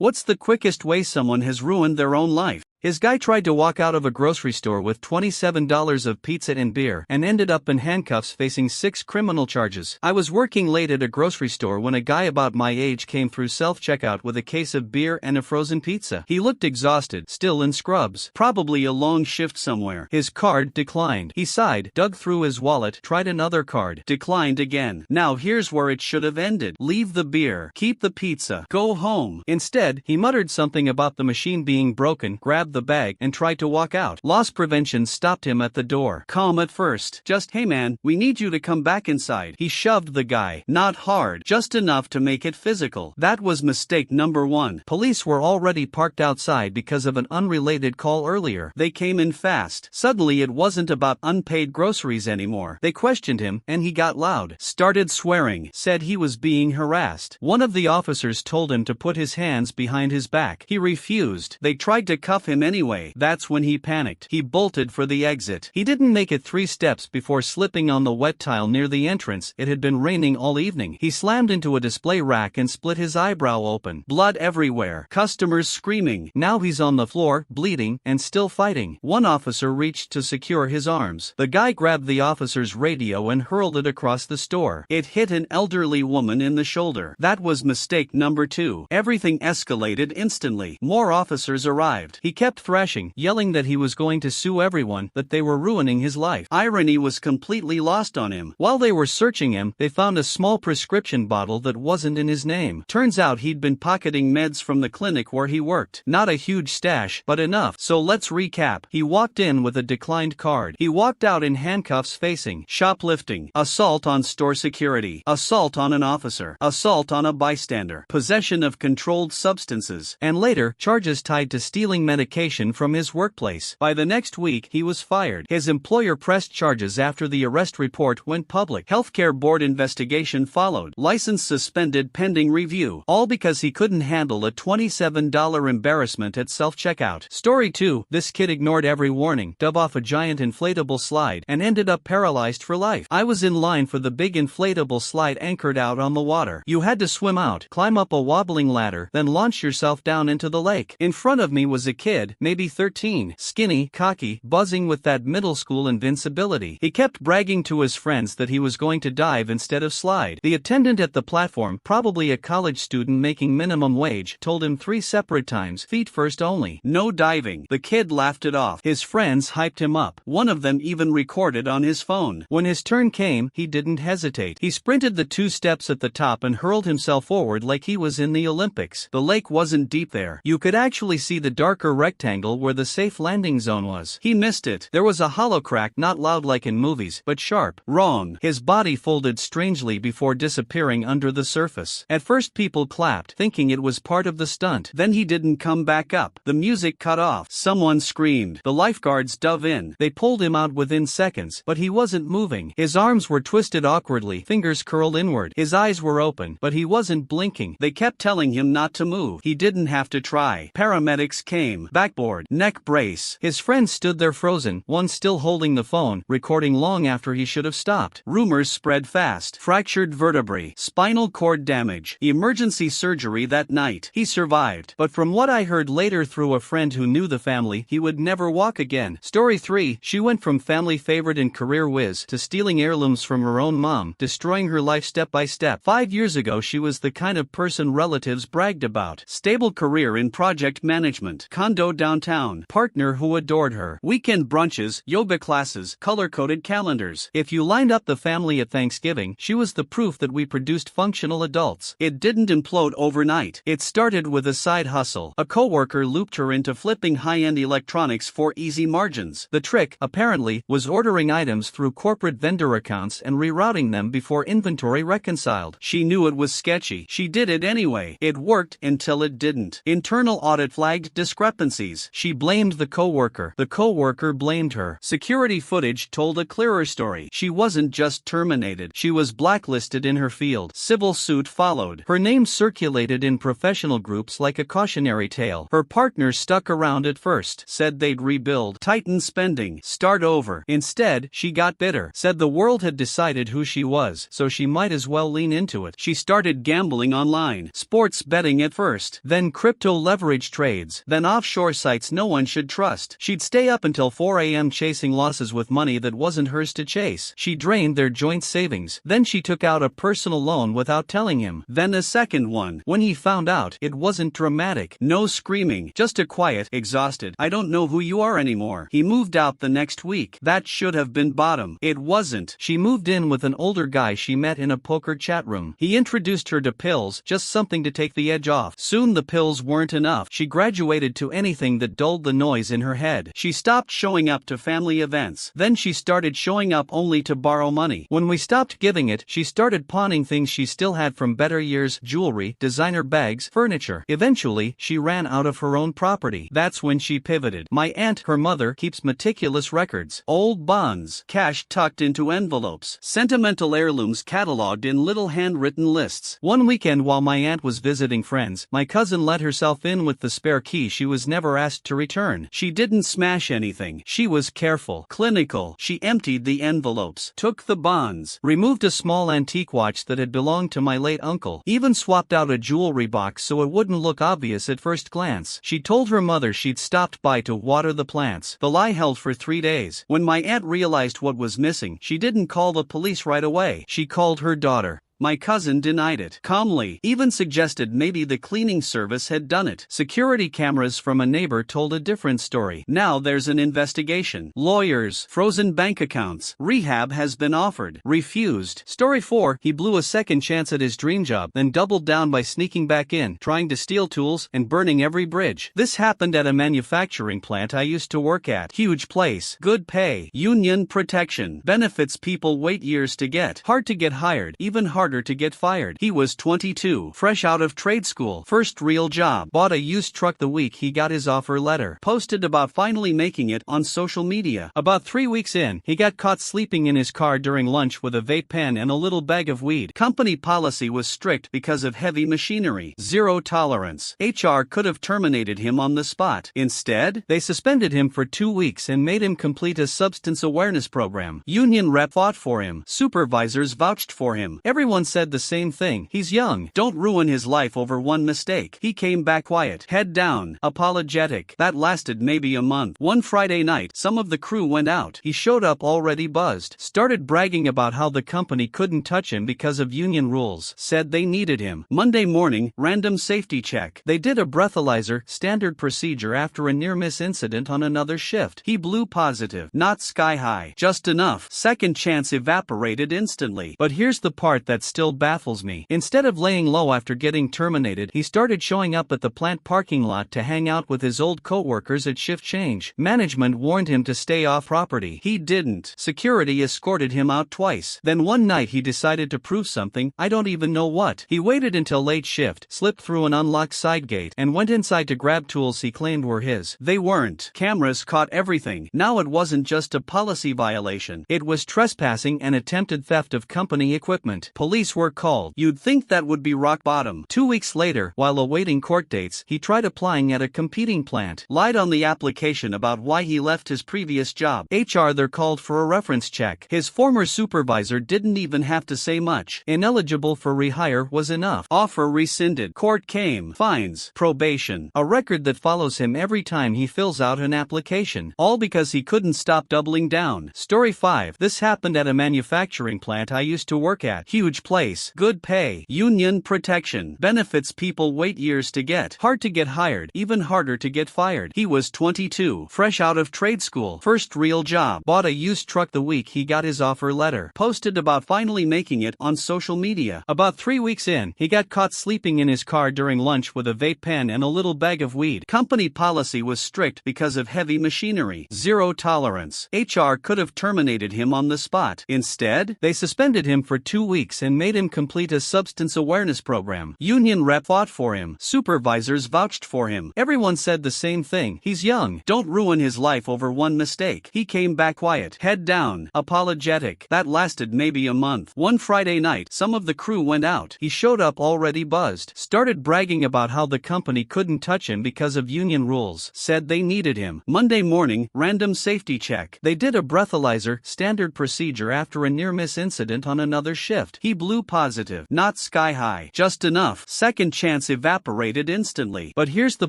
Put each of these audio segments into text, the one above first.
What's the quickest way someone has ruined their own life? His guy tried to walk out of a grocery store with $27 of pizza and beer and ended up in handcuffs facing 6 criminal charges. I was working late at a grocery store when a guy about my age came through self-checkout with a case of beer and a frozen pizza. He looked exhausted, still in scrubs. Probably a long shift somewhere. His card declined. He sighed, dug through his wallet, tried another card. Declined again. Now here's where it should have ended. Leave the beer. Keep the pizza. Go home. Instead, he muttered something about the machine being broken, grabbed the bag, and tried to walk out. Loss prevention stopped him at the door. Calm at first. Just, "Hey man, we need you to come back inside." He shoved the guy. Not hard, just enough to make it physical. That was mistake number 1. Police were already parked outside because of an unrelated call earlier. They came in fast. Suddenly it wasn't about unpaid groceries anymore. They questioned him, and he got loud. Started swearing. Said he was being harassed. One of the officers told him to put his hands behind his back. He refused. They tried to cuff him anyway. That's when he panicked. He bolted for the exit. He didn't make it 3 steps before slipping on the wet tile near the entrance. It had been raining all evening. He slammed into a display rack and split his eyebrow open. Blood everywhere. Customers screaming. Now he's on the floor, bleeding, and still fighting. One officer reached to secure his arms. The guy grabbed the officer's radio and hurled it across the store. It hit an elderly woman in the shoulder. That was mistake number 2. Everything escalated instantly. More officers arrived. He kept thrashing, yelling that he was going to sue everyone, that they were ruining his life. Irony was completely lost on him. While they were searching him, they found a small prescription bottle that wasn't in his name. Turns out he'd been pocketing meds from the clinic where he worked. Not a huge stash, but enough. So let's recap. He walked in with a declined card. He walked out in handcuffs facing shoplifting, assault on store security, assault on an officer, assault on a bystander, possession of controlled substances, and later, charges tied to stealing medication from his workplace. By the next week, he was fired. His employer pressed charges after the arrest report went public. Healthcare board investigation followed. License suspended pending review. All because he couldn't handle a $27 embarrassment at self-checkout. Story 2. This kid ignored every warning, dove off a giant inflatable slide, and ended up paralyzed for life. I was in line for the big inflatable slide anchored out on the water. You had to swim out, climb up a wobbling ladder, then launch yourself down into the lake. In front of me was a kid, maybe 13, skinny, cocky, buzzing with that middle school invincibility. He kept bragging to his friends that he was going to dive instead of slide. The attendant at the platform, probably a college student making minimum wage, told him 3 separate times, feet first only. No diving. The kid laughed it off. His friends hyped him up. One of them even recorded on his phone. When his turn came, he didn't hesitate. He sprinted the 2 steps at the top and hurled himself forward like he was in the Olympics. The lake wasn't deep there. You could actually see the darker rectangle where the safe landing zone was. He missed it. There was a hollow crack, not loud like in movies, but sharp. Wrong. His body folded strangely before disappearing under the surface. At first people clapped, thinking it was part of the stunt. Then he didn't come back up. The music cut off. Someone screamed. The lifeguards dove in. They pulled him out within seconds, but he wasn't moving. His arms were twisted awkwardly, fingers curled inward. His eyes were open, but he wasn't blinking. They kept telling him not to move. He didn't have to try. Paramedics came. Backboard. Neck brace. His friends stood there frozen, one still holding the phone, recording long after he should have stopped. Rumors spread fast. Fractured vertebrae. Spinal cord damage. Emergency surgery that night. He survived. But from what I heard later through a friend who knew the family, he would never walk again. Story 3. She went from family favorite and career whiz to stealing heirlooms from her own mom, destroying her life step by step. 5 years ago she was the kind of person relatives bragged about. Stable career in project management. Condo downtown. Partner who adored her. Weekend brunches, yoga classes, color-coded calendars. If you lined up the family at Thanksgiving, she was the proof that we produced functional adults. It didn't implode overnight. It started with a side hustle. A coworker looped her into flipping high-end electronics for easy margins. The trick, apparently, was ordering items through corporate vendor accounts and rerouting them before inventory reconciled. She knew it was sketchy. She did it anyway. It worked until it didn't. Internal audit flagged discrepancies. policies. She blamed the coworker. The coworker blamed her. Security footage told a clearer story. She wasn't just terminated. She was blacklisted in her field. Civil suit followed. Her name circulated in professional groups like a cautionary tale. Her partner stuck around at first, said they'd rebuild, tighten spending, start over. Instead, she got bitter, said the world had decided who she was, so she might as well lean into it. She started gambling online, sports betting at first, then crypto leverage trades, then offshore sites no one should trust. She'd stay up until 4 a.m. chasing losses with money that wasn't hers to chase. She drained their joint savings. Then she took out a personal loan without telling him. Then a second one. When he found out, it wasn't dramatic. No screaming, just a quiet, exhausted, "I don't know who you are anymore." He moved out the next week. That should have been bottom. It wasn't. She moved in with an older guy she met in a poker chat room. He introduced her to pills, just something to take the edge off. Soon the pills weren't enough. She graduated to anything that dulled the noise in her head. She stopped showing up to family events. Then she started showing up only to borrow money. When we stopped giving it, she started pawning things she still had from better years: jewelry, designer bags, furniture. Eventually, she ran out of her own property. That's when she pivoted. My aunt, her mother, keeps meticulous records. Old bonds, cash tucked into envelopes, sentimental heirlooms cataloged in little handwritten lists. One weekend while my aunt was visiting friends, my cousin let herself in with the spare key she was never asked to return. She didn't smash anything. She was careful, clinical. She emptied the envelopes, took the bonds, removed a small antique watch that had belonged to my late uncle, even swapped out a jewelry box so it wouldn't look obvious at first glance. She told her mother she'd stopped by to water the plants. The lie held for 3 days. When my aunt realized what was missing, she didn't call the police right away. She called her daughter. My cousin denied it calmly, even suggested maybe the cleaning service had done it. Security cameras from a neighbor told a different story. Now there's an investigation. Lawyers, frozen bank accounts, rehab has been offered. Refused. Story 4, he blew a second chance at his dream job, then doubled down by sneaking back in, trying to steal tools, and burning every bridge. This happened at a manufacturing plant I used to work at. Huge place, good pay, union protection, benefits people wait years to get. Hard to get hired, even harder to get fired. He was 22, fresh out of trade school, first real job. Bought a used truck the week he got his offer letter. Posted about finally making it on social media. About 3 weeks in, he got caught sleeping in his car during lunch with a vape pen and a little bag of weed. Company policy was strict because of heavy machinery. Zero tolerance. HR could have terminated him on the spot. Instead, they suspended him for 2 weeks and made him complete a substance awareness program. Union rep fought for him. Supervisors vouched for him. Everyone said the same thing. He's young. Don't ruin his life over one mistake. He came back quiet, head down, apologetic. That lasted maybe a month. One Friday night, some of the crew went out. He showed up already buzzed. Started bragging about how the company couldn't touch him because of union rules. Said they needed him. Monday morning, random safety check. They did a breathalyzer, standard procedure after a near-miss incident on another shift. He blew positive. Not sky high. Just enough. Second chance evaporated instantly. But here's the part that still baffles me. Instead of laying low after getting terminated, he started showing up at the plant parking lot to hang out with his old co-workers at shift change. Management warned him to stay off property. He didn't. Security escorted him out twice. Then one night he decided to prove something, I don't even know what. He waited until late shift, slipped through an unlocked side gate, and went inside to grab tools he claimed were his. They weren't. Cameras caught everything. Now it wasn't just a policy violation. It was trespassing and attempted theft of company equipment. Police were called. You'd think that would be rock bottom. 2 weeks later, while awaiting court dates, he tried applying at a competing plant. Lied on the application about why he left his previous job. HR there called for a reference check. His former supervisor didn't even have to say much. Ineligible for rehire was enough. Offer rescinded. Court came. Fines. Probation. A record that follows him every time he fills out an application. All because he couldn't stop doubling down. Story 5. This happened at a manufacturing plant I used to work at. Huge place, good pay, union protection, benefits people wait years to get. Hard to get hired, even harder to get fired. He was 22, fresh out of trade school, first real job. Bought a used truck the week he got his offer letter. Posted about finally making it on social media. About 3 weeks in, he got caught sleeping in his car during lunch with a vape pen and a little bag of weed. Company policy was strict because of heavy machinery. Zero tolerance. HR could have terminated him on the spot. Instead, they suspended him for 2 weeks and and made him complete a substance awareness program. Union rep fought for him. Supervisors vouched for him. Everyone said the same thing. He's young. Don't ruin his life over one mistake. He came back quiet, head down, apologetic. That lasted maybe a month. One Friday night, some of the crew went out. He showed up already buzzed. Started bragging about how the company couldn't touch him because of union rules. Said they needed him. Monday morning, random safety check. They did a breathalyzer, standard procedure after a near-miss incident on another shift. He blew positive. Not sky high. Just enough. Second chance evaporated instantly. But here's the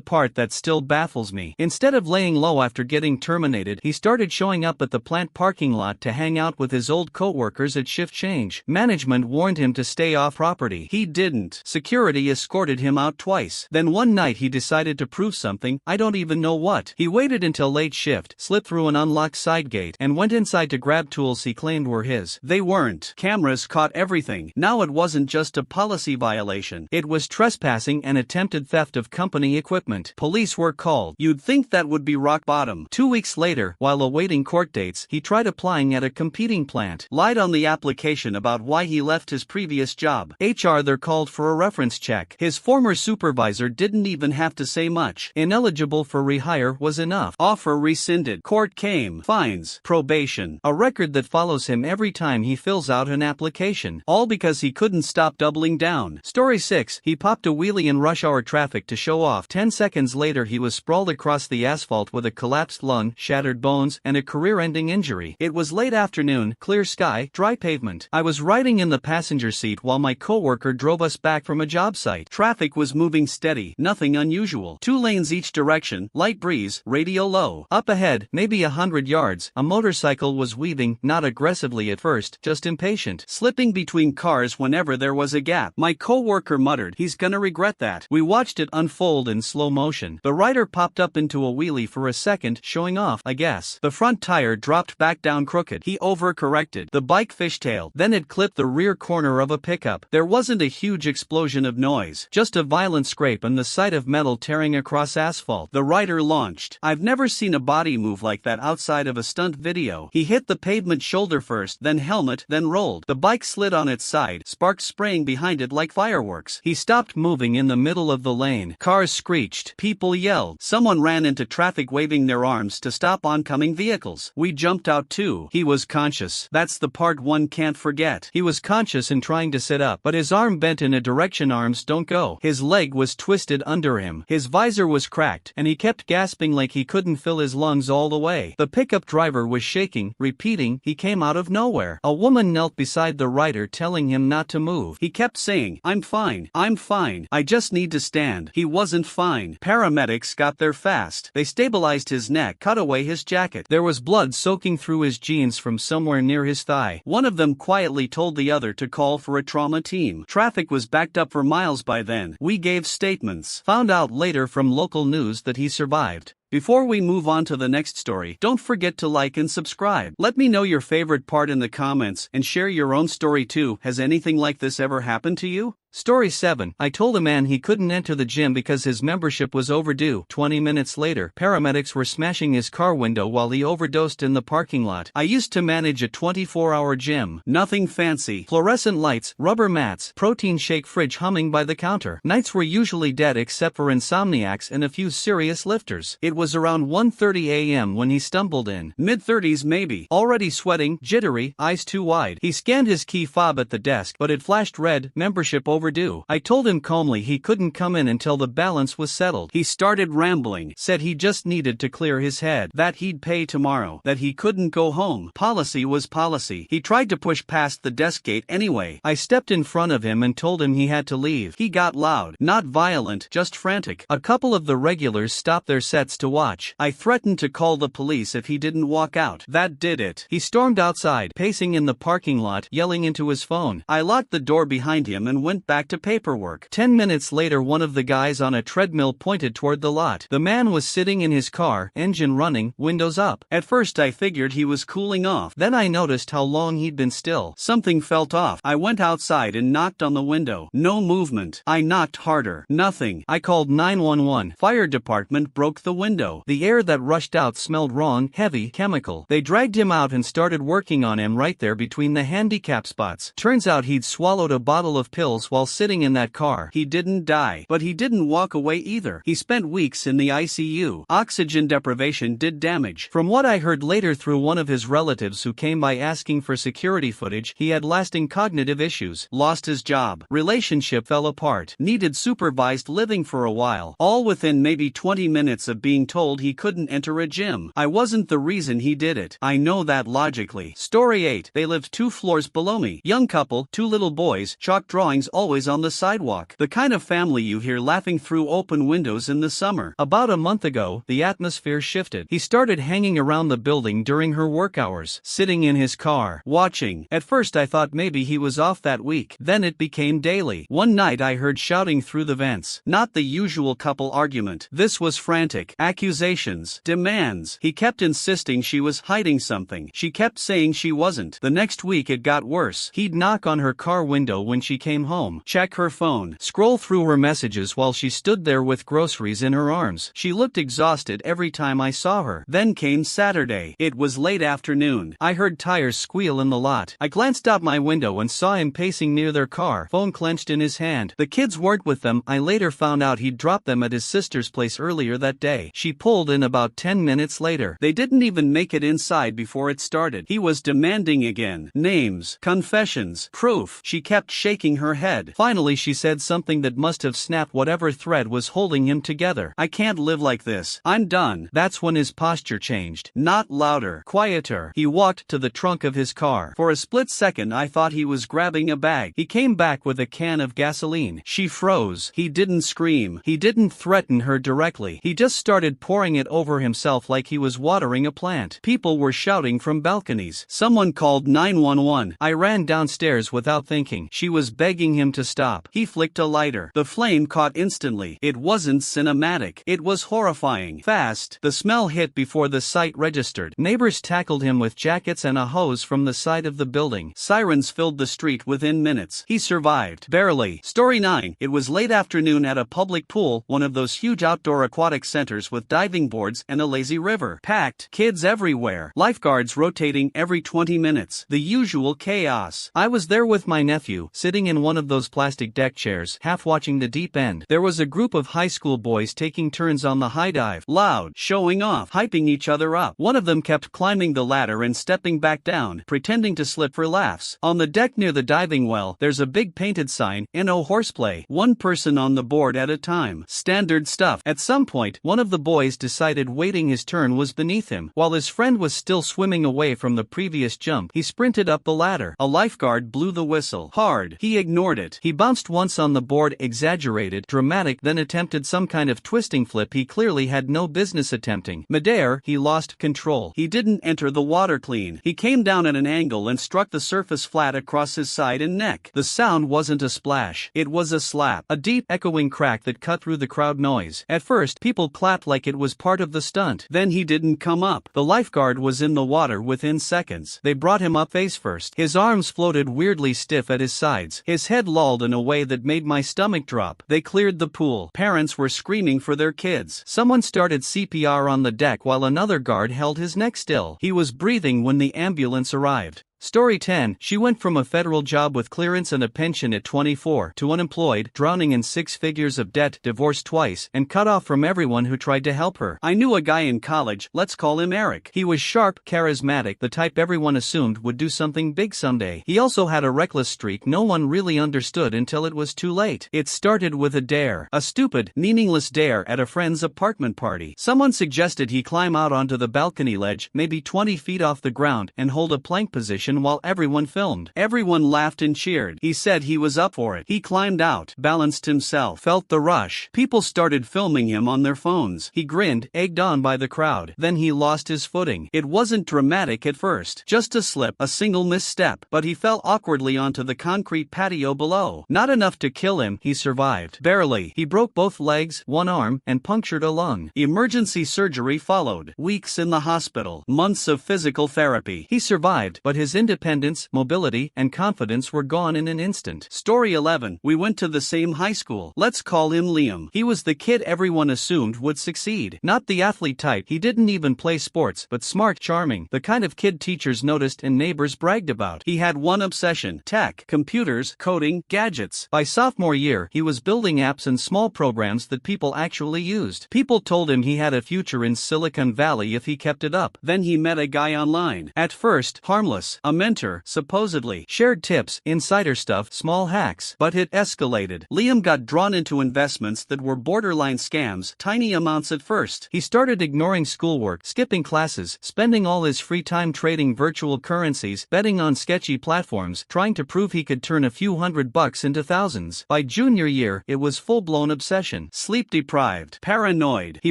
part that still baffles me. Instead of laying low after getting terminated, he started showing up at the plant parking lot to hang out with his old co-workers at shift change. Management warned him to stay off property. He didn't. Security escorted him out twice. Then one night he decided to prove something, I don't even know what. He waited until late shift, slipped through an unlocked side gate, and went inside to grab tools he claimed were his. They weren't. Cameras caught everything. Now it wasn't just a policy violation. It was trespassing and attempted theft of company equipment. Police were called. You'd think that would be rock bottom. 2 weeks later, while awaiting court dates, he tried applying at a competing plant. Lied on the application about why he left his previous job. HR they're called for a reference check. His former supervisor didn't even have to say much. Ineligible for rehire was enough. Offer rescinded. Court came. Fines. Probation. A record that follows him every time he fills out an application. All because he couldn't stop doubling down. Story 6. He popped a wheelie in rush hour traffic to show off. 10 seconds later he was sprawled across the asphalt with a collapsed lung, shattered bones, and a career-ending injury. It was late afternoon, clear sky, dry pavement. I was riding in the passenger seat while my coworker drove us back from a job site. Traffic was moving steady, nothing unusual. 2 lanes each direction, light breeze, radio low. Up ahead, maybe 100 yards, a motorcycle was weaving, not aggressively at first, just impatient, slipping between cars whenever there was a gap. My coworker muttered, "He's gonna regret that." We watched it unfold in slow motion. The rider popped up into a wheelie for a second, showing off, I guess. The front tire dropped back down crooked. He overcorrected. The bike fishtailed. Then it clipped the rear corner of a pickup. There wasn't a huge explosion of noise, just a violent scrape and the sight of metal tearing across asphalt. The rider launched. I've never seen a body move like that outside of a stunt video. He hit the pavement shoulder first, then helmet, then rolled. The bike slid on its side, sparks spraying behind it like fireworks. He stopped moving in the middle of the lane. Cars screeched. People yelled. Someone ran into traffic waving their arms to stop oncoming vehicles. We jumped out too. He was conscious. That's the part one can't forget. He was conscious and trying to sit up, but his arm bent in a direction arms don't go. His leg was twisted under him. His visor was cracked, and he kept gasping like he couldn't fill his lungs all the way. The pickup driver was shaking, repeating, "He came out of nowhere." A woman knelt beside the rider telling him not to move. He kept saying, "I'm fine, I'm fine, I just need to stand." He wasn't fine. Paramedics got there fast. They stabilized his neck, cut away his jacket. There was blood soaking through his jeans from somewhere near his thigh. One of them quietly told the other to call for a trauma team. Traffic was backed up for miles by then. We gave statements. Found out later from local news that he survived. Before we move on to the next story, don't forget to like and subscribe. Let me know your favorite part in the comments and share your own story too. Has anything like this ever happened to you? Story 7. I told a man he couldn't enter the gym because his membership was overdue. 20 minutes later, paramedics were smashing his car window while he overdosed in the parking lot. I used to manage a 24-hour gym. Nothing fancy. Fluorescent lights, rubber mats, protein shake fridge humming by the counter. Nights were usually dead except for insomniacs and a few serious lifters. It was around 1:30 a.m. when he stumbled in. Mid-30s maybe. Already sweating, jittery, eyes too wide. He scanned his key fob at the desk, but it flashed red, membership overdue. I told him calmly he couldn't come in until the balance was settled. He started rambling, said he just needed to clear his head, that he'd pay tomorrow, that he couldn't go home. Policy was policy. He tried to push past the desk gate anyway. I stepped in front of him and told him he had to leave. He got loud, not violent, just frantic. A couple of the regulars stopped their sets to watch. I threatened to call the police if he didn't walk out. That did it. He stormed outside, pacing in the parking lot, yelling into his phone. I locked the door behind him and went back back to paperwork. 10 minutes later, one of the guys on a treadmill pointed toward the lot. The man was sitting in his car, engine running, windows up. At first I figured he was cooling off. Then I noticed how long he'd been still. Something felt off. I went outside and knocked on the window. No movement. I knocked harder. Nothing. I called 911. Fire department broke the window. The air that rushed out smelled wrong, heavy, chemical. They dragged him out and started working on him right there between the handicap spots. Turns out he'd swallowed a bottle of pills while sitting in that car. He didn't die, but he didn't walk away either. He spent weeks in the ICU. Oxygen deprivation did damage. From what I heard later through one of his relatives who came by asking for security footage, he had lasting cognitive issues, lost his job, relationship fell apart, needed supervised living for a while, all within maybe 20 minutes of being told he couldn't enter a gym. I wasn't the reason he did it. I know that logically. Story 8. They lived 2 floors below me. Young couple, 2 little boys, chalk drawings always on the sidewalk. The kind of family you hear laughing through open windows in the summer. About a month ago, the atmosphere shifted. He started hanging around the building during her work hours, sitting in his car, watching. At first I thought maybe he was off that week. Then it became daily. One night I heard shouting through the vents. Not the usual couple argument. This was frantic. Accusations. Demands. He kept insisting she was hiding something. She kept saying she wasn't. The next week it got worse. He'd knock on her car window when she came home, check her phone, scroll through her messages while she stood there with groceries in her arms. She looked exhausted every time I saw her. Then came Saturday. It was late afternoon. I heard tires squeal in the lot. I glanced out my window and saw him pacing near their car, phone clenched in his hand. The kids weren't with them. I later found out he'd dropped them at his sister's place earlier that day. She pulled in about 10 minutes later. They didn't even make it inside before it started. He was demanding again. Names, confessions, proof. She kept shaking her head. Finally she said something that must have snapped whatever thread was holding him together. I can't live like this. I'm done. That's when his posture changed. Not louder, quieter. He walked to the trunk of his car. For a split second I thought he was grabbing a bag. He came back with a can of gasoline. She froze. He didn't scream. He didn't threaten her directly. He just started pouring it over himself like he was watering a plant. People were shouting from balconies. Someone called 911. I ran downstairs without thinking. She was begging him to stop. He flicked a lighter. The flame caught instantly. It wasn't cinematic. It was horrifying. Fast. The smell hit before the sight registered. Neighbors tackled him with jackets and a hose from the side of the building. Sirens filled the street within minutes. He survived. Barely. Story 9. It was late afternoon at a public pool, one of those huge outdoor aquatic centers with diving boards and a lazy river. Packed. Kids everywhere. Lifeguards rotating every 20 minutes. The usual chaos. I was there with my nephew, sitting in one of those plastic deck chairs, half watching the deep end. There was a group of high school boys taking turns on the high dive. Loud. Showing off. Hyping each other up. One of them kept climbing the ladder and stepping back down, pretending to slip for laughs. On the deck near the diving well, there's a big painted sign, "No horseplay. One person on the board at a time." Standard stuff. At some point, one of the boys decided waiting his turn was beneath him. While his friend was still swimming away from the previous jump, he sprinted up the ladder. A lifeguard blew the whistle. Hard. He ignored it. He bounced once on the board, exaggerated, dramatic, then attempted some kind of twisting flip he clearly had no business attempting. Midair, he lost control. He didn't enter the water clean. He came down at an angle and struck the surface flat across his side and neck. The sound wasn't a splash. It was a slap. A deep, echoing crack that cut through the crowd noise. At first, people clapped like it was part of the stunt. Then he didn't come up. The lifeguard was in the water within seconds. They brought him up face first. His arms floated weirdly stiff at his sides. His head lolled in a way that made my stomach drop. They cleared the pool. Parents were screaming for their kids. Someone started CPR on the deck while another guard held his neck still. He was breathing when the ambulance arrived. Story 10. She went from a federal job with clearance and a pension at 24 to unemployed, drowning in 6 figures of debt, divorced twice, and cut off from everyone who tried to help her. I knew a guy in college, let's call him Eric. He was sharp, charismatic, the type everyone assumed would do something big someday. He also had a reckless streak no one really understood until it was too late. It started with a dare. A stupid, meaningless dare at a friend's apartment party. Someone suggested he climb out onto the balcony ledge, maybe 20 feet off the ground, and hold a plank position station while everyone filmed. Everyone laughed and cheered. He said he was up for it. He climbed out, balanced himself, felt the rush. People started filming him on their phones. He grinned, egged on by the crowd. Then he lost his footing. It wasn't dramatic at first. Just a slip, a single misstep. But he fell awkwardly onto the concrete patio below. Not enough to kill him, he survived. Barely. He broke both legs, one arm, and punctured a lung. Emergency surgery followed. Weeks in the hospital. Months of physical therapy. He survived, but his independence, mobility, and confidence were gone in an instant. Story 11. We went to the same high school. Let's call him Liam. He was the kid everyone assumed would succeed. Not the athlete type. He didn't even play sports, but smart, charming. The kind of kid teachers noticed and neighbors bragged about. He had one obsession: tech, computers, coding, gadgets. By sophomore year, he was building apps and small programs that people actually used. People told him he had a future in Silicon Valley if he kept it up. Then he met a guy online. At first, harmless, a mentor, supposedly. Shared tips, insider stuff, small hacks. But it escalated. Liam got drawn into investments that were borderline scams, tiny amounts at first. He started ignoring schoolwork, skipping classes, spending all his free time trading virtual currencies, betting on sketchy platforms, trying to prove he could turn a few $100 into thousands. By junior year, it was full-blown obsession. Sleep deprived, paranoid. He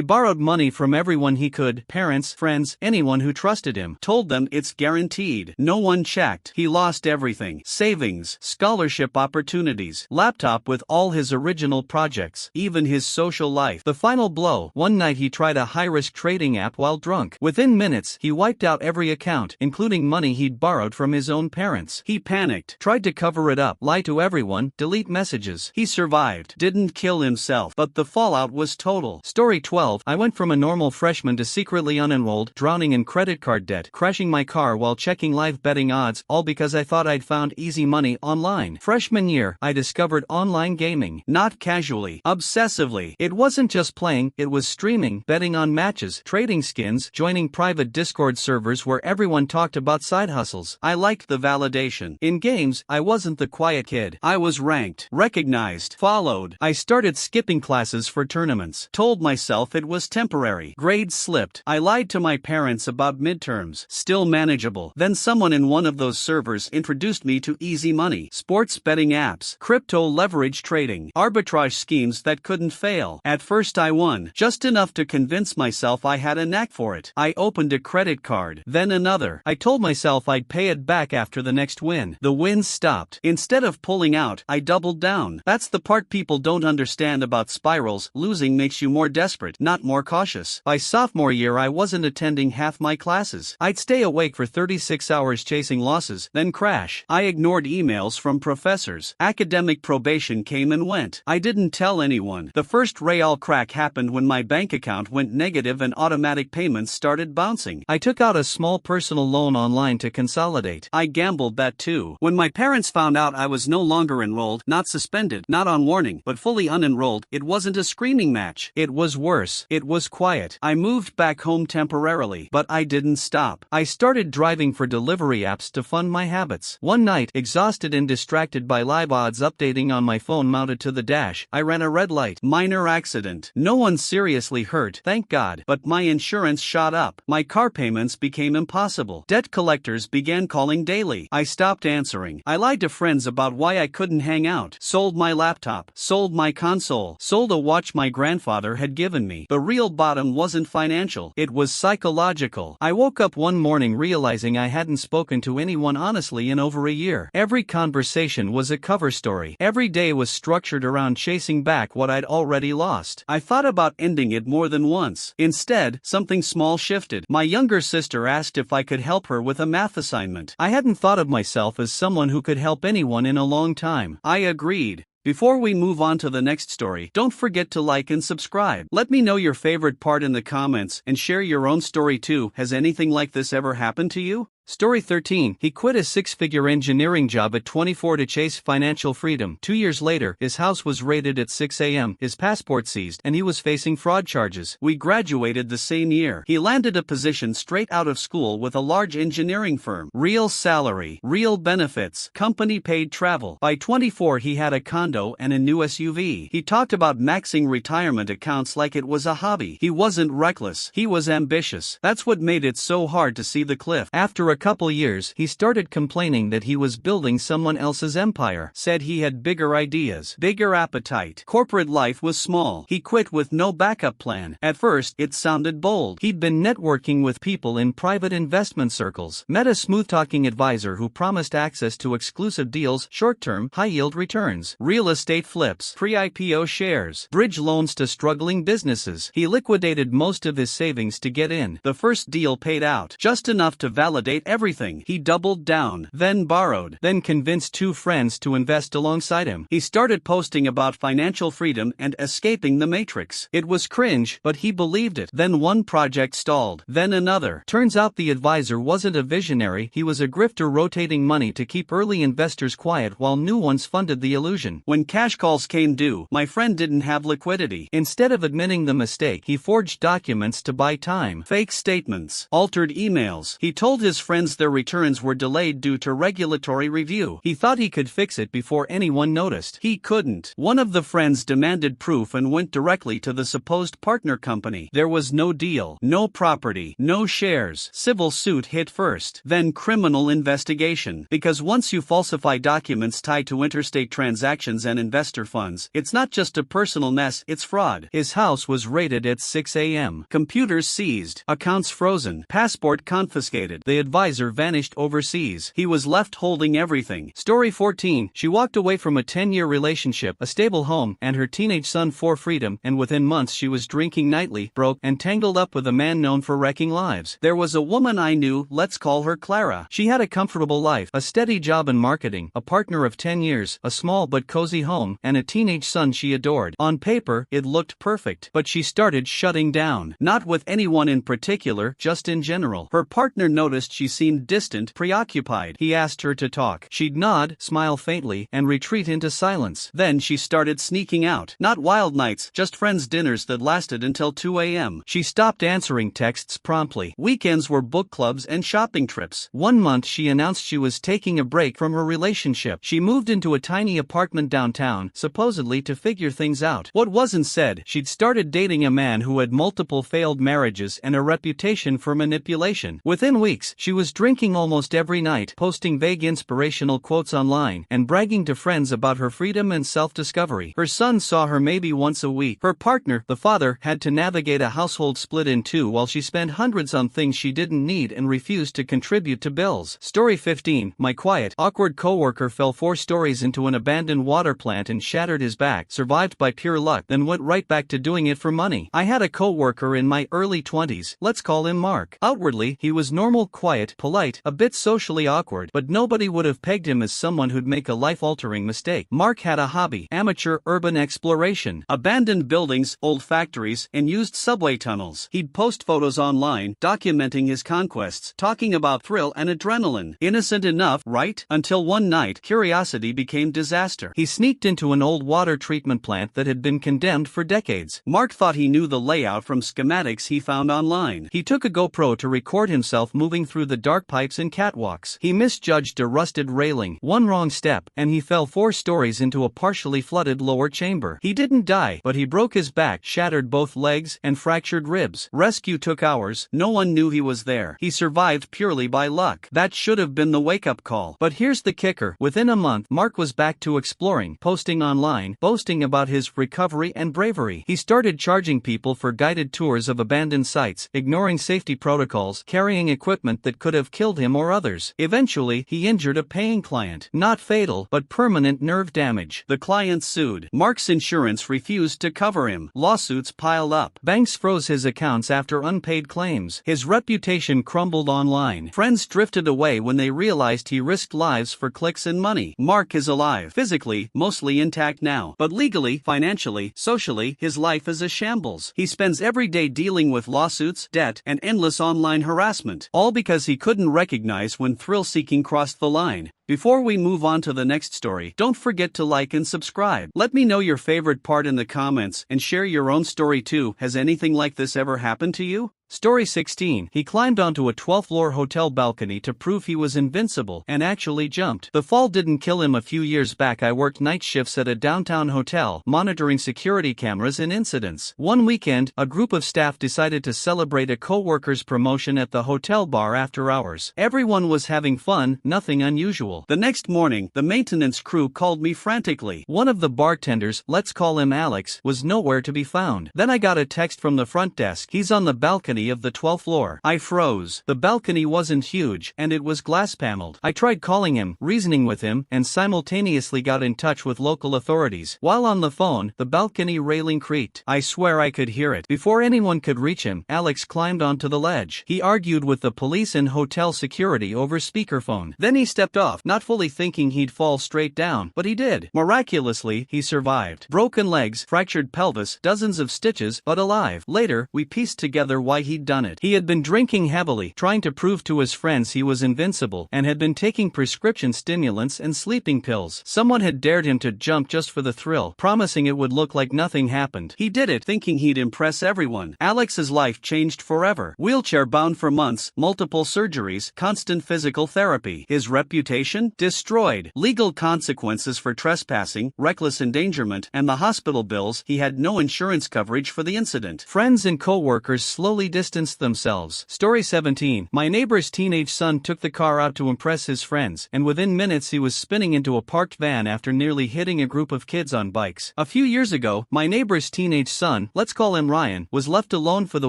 borrowed money from everyone he could, parents, friends, anyone who trusted him. Told them it's guaranteed. No one checked. He lost everything. Savings, scholarship opportunities, laptop with all his original projects, even his social life. The final blow: one night he tried a high-risk trading app while drunk. Within minutes, he wiped out every account, including money he'd borrowed from his own parents. He panicked, tried to cover it up, lie to everyone, delete messages. He survived, didn't kill himself, but the fallout was total. Story 12. I went from a normal freshman to secretly unenrolled, drowning in credit card debt, crashing my car while checking live betting odds, all because I thought I'd found easy money online. Freshman year, I discovered online gaming. Not casually, obsessively. It wasn't just playing, it was streaming, betting on matches, trading skins, joining private Discord servers where everyone talked about side hustles. I liked the validation. In games, I wasn't the quiet kid. I was ranked, recognized, followed. I started skipping classes for tournaments. Told myself it was temporary. Grades slipped. I lied to my parents about midterms. Still manageable. Then someone in one of those servers introduced me to easy money, sports betting apps, crypto leverage trading, arbitrage schemes that couldn't fail. At first I won, just enough to convince myself I had a knack for it. I opened a credit card, then another. I told myself I'd pay it back after the next win. The wins stopped. Instead of pulling out, I doubled down. That's the part people don't understand about spirals. Losing makes you more desperate, not more cautious. By sophomore year, I wasn't attending half my classes. I'd stay awake for 36 hours chasing losses, then crash. I ignored emails from professors. Academic probation came and went. I didn't tell anyone. The first real crack happened when my bank account went negative and automatic payments started bouncing. I took out a small personal loan online to consolidate. I gambled that too. When my parents found out I was no longer enrolled, not suspended, not on warning, but fully unenrolled, it wasn't a screaming match. It was worse. It was quiet. I moved back home temporarily, but I didn't stop. I started driving for delivery apps to fund my habits. One night, exhausted and distracted by live odds updating on my phone mounted to the dash, I ran a red light. Minor accident. No one seriously hurt, thank God, but my insurance shot up. My car payments became impossible. Debt collectors began calling daily. I stopped answering. I lied to friends about why I couldn't hang out. Sold my laptop. Sold my console. Sold a watch my grandfather had given me. The real bottom wasn't financial. It was psychological. I woke up one morning realizing I hadn't spoken to anyone honestly in over a year. Every conversation was a cover story. Every day was structured around chasing back what I'd already lost. I thought about ending it more than once. Instead, something small shifted. My younger sister asked if I could help her with a math assignment. I hadn't thought of myself as someone who could help anyone in a long time. I agreed. Before we move on to the next story, don't forget to like and subscribe. Let me know your favorite part in the comments and share your own story too. Has anything like this ever happened to you? Story 13. He quit a six-figure engineering job at 24 to chase financial freedom. 2 years later, his house was raided at 6 a.m., his passport seized, and he was facing fraud charges. We graduated the same year. He landed a position straight out of school with a large engineering firm. Real salary, real benefits, company-paid travel. By 24, he had a condo and a new SUV. He talked about maxing retirement accounts like it was a hobby. He wasn't reckless. He was ambitious. That's what made it so hard to see the cliff. After a a couple years, he started complaining that he was building someone else's empire. Said he had bigger ideas, bigger appetite. Corporate life was small. He quit with no backup plan. At first, it sounded bold. He'd been networking with people in private investment circles, met a smooth-talking advisor who promised access to exclusive deals, short-term, high-yield returns, real estate flips, pre-IPO shares, bridge loans to struggling businesses. He liquidated most of his savings to get in. The first deal paid out, just enough to validate everything. He doubled down, then borrowed, then convinced two friends to invest alongside him. He started posting about financial freedom and escaping the matrix. It was cringe, but he believed it. Then one project stalled, then another. Turns out the advisor wasn't a visionary, he was a grifter rotating money to keep early investors quiet while new ones funded the illusion. When cash calls came due, my friend didn't have liquidity. Instead of admitting the mistake, he forged documents to buy time, fake statements, altered emails. He told his friends their returns were delayed due to regulatory review. He thought he could fix it before anyone noticed. He couldn't. One of the friends demanded proof and went directly to the supposed partner company. There was no deal, no property, no shares. Civil suit hit first, then criminal investigation. Because once you falsify documents tied to interstate transactions and investor funds, it's not just a personal mess, it's fraud. His house was raided at 6 a.m. Computers seized, accounts frozen, passport confiscated. The advisor vanished overseas. He was left holding everything. Story 14. She walked away from a 10-year relationship, a stable home, and her teenage son for freedom, and within months she was drinking nightly, broke, and tangled up with a man known for wrecking lives. There was a woman I knew, let's call her Clara. She had a comfortable life, a steady job in marketing, a partner of 10 years, a small but cozy home, and a teenage son she adored. On paper, it looked perfect, but she started shutting down. Not with anyone in particular, just in general. Her partner noticed she seemed distant, preoccupied. He asked her to talk. She'd nod, smile faintly, and retreat into silence. Then she started sneaking out. Not wild nights, just friends' dinners that lasted until 2 a.m. She stopped answering texts promptly. Weekends were book clubs and shopping trips. One month she announced she was taking a break from her relationship. She moved into a tiny apartment downtown, supposedly to figure things out. What wasn't said, she'd started dating a man who had multiple failed marriages and a reputation for manipulation. Within weeks, she was drinking almost every night, posting vague inspirational quotes online, and bragging to friends about her freedom and self-discovery. Her son saw her maybe once a week. Her partner, the father, had to navigate a household split in two while she spent hundreds on things she didn't need and refused to contribute to bills. Story 15. My quiet, awkward coworker fell 4 stories into an abandoned water plant and shattered his back, survived by pure luck, then went right back to doing it for money. I had a coworker in my early 20s, let's call him Mark. Outwardly, he was normal, quiet, polite, a bit socially awkward, but nobody would have pegged him as someone who'd make a life-altering mistake. Mark had a hobby, amateur urban exploration, abandoned buildings, old factories, and used subway tunnels. He'd post photos online, documenting his conquests, talking about thrill and adrenaline. Innocent enough, right? Until one night, curiosity became disaster. He sneaked into an old water treatment plant that had been condemned for decades. Mark thought he knew the layout from schematics he found online. He took a GoPro to record himself moving through the dark pipes and catwalks. He misjudged a rusted railing, one wrong step, and he fell 4 stories into a partially flooded lower chamber. He didn't die, but he broke his back, shattered both legs, and fractured ribs. Rescue took hours. No one knew he was there. He survived purely by luck. That should have been the wake-up call. But here's the kicker. Within a month, Mark was back to exploring, posting online, boasting about his recovery and bravery. He started charging people for guided tours of abandoned sites, ignoring safety protocols, carrying equipment that could have killed him or others. Eventually, he injured a paying client. Not fatal, but permanent nerve damage. The client sued. Mark's insurance refused to cover him. Lawsuits piled up. Banks froze his accounts after unpaid claims. His reputation crumbled online. Friends drifted away when they realized he risked lives for clicks and money. Mark is alive. Physically, mostly intact now. But legally, financially, socially, his life is a shambles. He spends every day dealing with lawsuits, debt, and endless online harassment. All because he couldn't recognize when thrill-seeking crossed the line. Before we move on to the next story, don't forget to like and subscribe. Let me know your favorite part in the comments and share your own story too. Has anything like this ever happened to you? Story 16. He climbed onto a 12th-floor hotel balcony to prove he was invincible and actually jumped. The fall didn't kill him. A few years back I worked night shifts at a downtown hotel, monitoring security cameras and incidents. One weekend, a group of staff decided to celebrate a co-worker's promotion at the hotel bar after hours. Everyone was having fun, nothing unusual. The next morning, the maintenance crew called me frantically. One of the bartenders, let's call him Alex, was nowhere to be found. Then I got a text from the front desk. He's on the balcony of the 12th floor. I froze. The balcony wasn't huge, and it was glass paneled. I tried calling him, reasoning with him, and simultaneously got in touch with local authorities. While on the phone, the balcony railing creaked. I swear I could hear it. Before anyone could reach him, Alex climbed onto the ledge. He argued with the police and hotel security over speakerphone. Then he stepped off, not fully thinking he'd fall straight down, but he did. Miraculously, he survived. Broken legs, fractured pelvis, dozens of stitches, but alive. Later, we pieced together why he'd done it. He had been drinking heavily, trying to prove to his friends he was invincible, and had been taking prescription stimulants and sleeping pills. Someone had dared him to jump just for the thrill, promising it would look like nothing happened. He did it, thinking he'd impress everyone. Alex's life changed forever. Wheelchair bound for months, multiple surgeries, constant physical therapy. His reputation? Destroyed. Legal consequences for trespassing, reckless endangerment, and the hospital bills. He had no insurance coverage for the incident. Friends and co-workers slowly distanced themselves. Story 17. My neighbor's teenage son took the car out to impress his friends, and within minutes he was spinning into a parked van after nearly hitting a group of kids on bikes. A few years ago, my neighbor's teenage son, let's call him Ryan, was left alone for the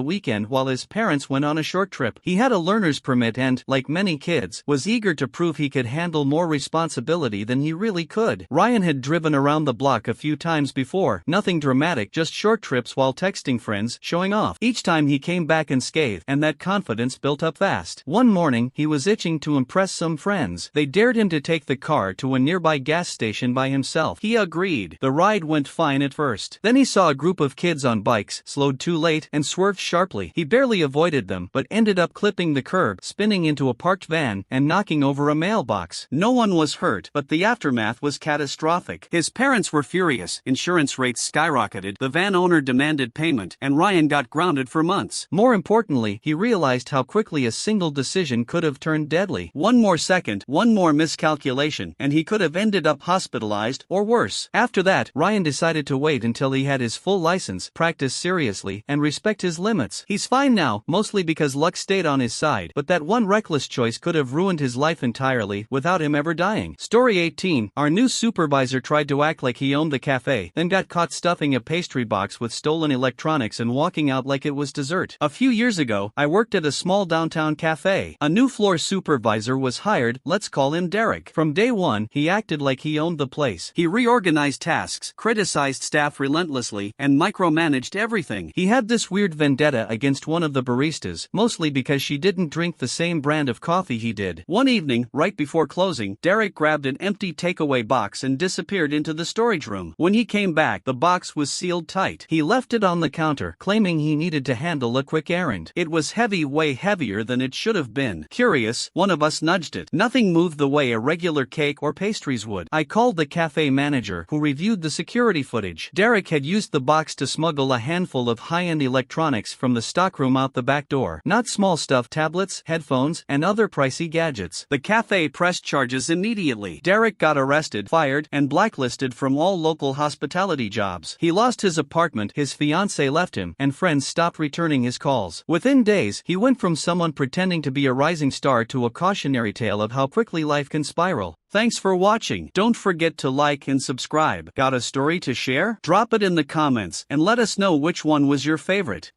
weekend while his parents went on a short trip. He had a learner's permit and, like many kids, was eager to prove he could handle more responsibility than he really could. Ryan had driven around the block a few times before, nothing dramatic, just short trips while texting friends, showing off. Each time he came back unscathed, and that confidence built up fast. One morning, he was itching to impress some friends. They dared him to take the car to a nearby gas station by himself. He agreed. The ride went fine at first. Then he saw a group of kids on bikes, slowed too late, and swerved sharply. He barely avoided them, but ended up clipping the curb, spinning into a parked van, and knocking over a mailbox. No one was hurt, but the aftermath was catastrophic. His parents were furious, insurance rates skyrocketed, the van owner demanded payment, and Ryan got grounded for months. More importantly, he realized how quickly a single decision could have turned deadly. One more second, one more miscalculation, and he could have ended up hospitalized, or worse. After that, Ryan decided to wait until he had his full license, practice seriously, and respect his limits. He's fine now, mostly because luck stayed on his side, but that one reckless choice could have ruined his life entirely, without him ever dying. Story 18. Our new supervisor tried to act like he owned the cafe, then got caught stuffing a pastry box with stolen electronics and walking out like it was dessert. A few years ago, I worked at a small downtown cafe. A new floor supervisor was hired, let's call him Derek. From day one, he acted like he owned the place. He reorganized tasks, criticized staff relentlessly, and micromanaged everything. He had this weird vendetta against one of the baristas, mostly because she didn't drink the same brand of coffee he did. One evening, right before closing, Derek grabbed an empty takeaway box and disappeared into the storage room. When he came back, the box was sealed tight. He left it on the counter, claiming he needed to handle a quick errand. It was heavy, way heavier than it should have been. Curious, one of us nudged it. Nothing moved the way a regular cake or pastries would. I called the cafe manager, who reviewed the security footage. Derek had used the box to smuggle a handful of high-end electronics from the stockroom out the back door. Not small stuff, tablets, headphones, and other pricey gadgets. The cafe pressed charges immediately. Derek got arrested, fired, and blacklisted from all local hospitality jobs. He lost his apartment, his fiancée left him, and friends stopped returning his calls. Within days, he went from someone pretending to be a rising star to a cautionary tale of how quickly life can spiral. Thanks for watching. Don't forget to like and subscribe. Got a story to share? Drop it in the comments and let us know which one was your favorite.